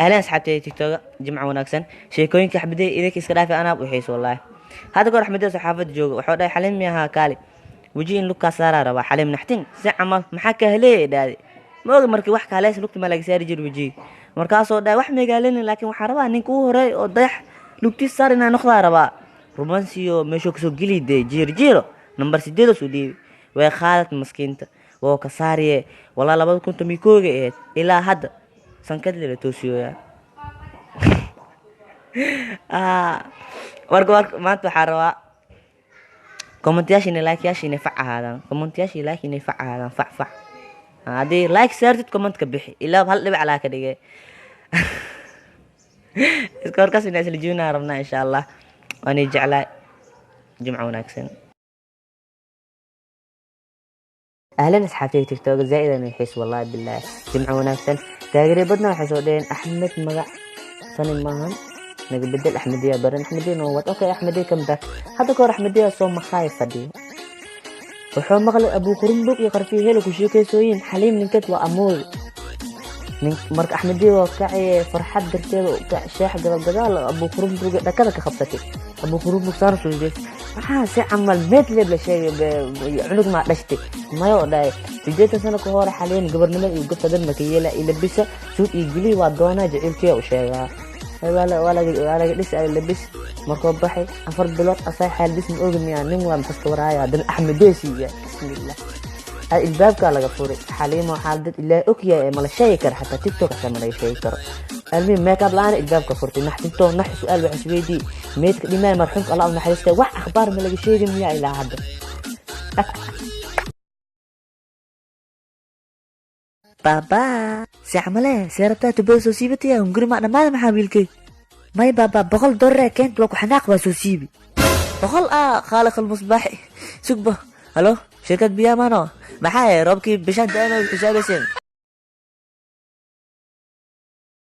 أهلا أصحابتي تيك توك جمعة وناكسن شيكوين كحبدي إذا كيس كرافي أنا وحيس والله هذا كور حمدي صحافة جوج وحودا حلم يا كالي وجين لوكا سارة ربا حلم نحتين زعما محاكا هلي دادي ما مركي wax kale lugta ma laga saari jir waji markaasoo dhay wax magaalin laakiin waxa rabaa ninka uu horay oo dayax lugti saarina noqda rabaa romansiyo meesho kasoo gilide jiro number 8 soo dhiibi way khaalat maskiinta oo ka saariye wala 2000 kooga ee ilaa hadda sankad leeyahay toosiyo warka maanta waxaa rabaa kommentayaashina like-yaashina fac ahaadaan kommentayaashii like-ina fac ahaadaan fac haddii like saartid comment ka bixi ilaa hal dhibic alaa ka dhigay iska warkaas inaa isla joogna rabnaa insha allah waana jeclaa jimco wanaagsan اهلا اصحابي تيك توك زائدا يحس والله بالله جمعة وناكسن تاجري بدنا وحسوا دين احمد مقع صني ماهن نقول بدل احمدية برن احمدية نوات اوكي احمدية كم باك هذا كور احمدية صوم مخايف فدي وحو مغلق ابو قرنبوك يقر فيه هيلو كشيكي سوين حليم نكت وامول مرك احمدية وكعي فرحات درتيل وكع شاح قبل ابو قرنبوك دكذا كخبطتي ابو قرنبوك صار سو جيس waxaa si camal meed leeb la sheegay cunug ma dhashtay mayo dhaay 8 sano ka hor xaleen gabarnimada iyo gobtadan makiyeela ilabisa suud iyo gili waa doona jecelkii u sheegaa wala dhis ay labis markoo baxay afar bilood asay xal bis ma ogmiya nin waa maxka waraaya dan axmedeesiya bismillah البابka laga furay xaliimo xaalad ilaa okiya ma la sheegi kar xataa tiktok sama la sheegi karo المهم ما قبل أنا الباب كفرت نحتمته نح سؤال وحسويدي ميت الإيمان مرحوم الله ونحرسته وح أخبار ما لقي شيء من إلى هذا بابا سعمله سيرتها تبغى سوسيبتي يا ونقول ما أنا ما محاملك ما بابا بقول درة كنت لو حناق وسوسيبي بقول خالق المصباح سكبه هلو شركة بيامانو maxaa robkii bishan daamal kusaabaysan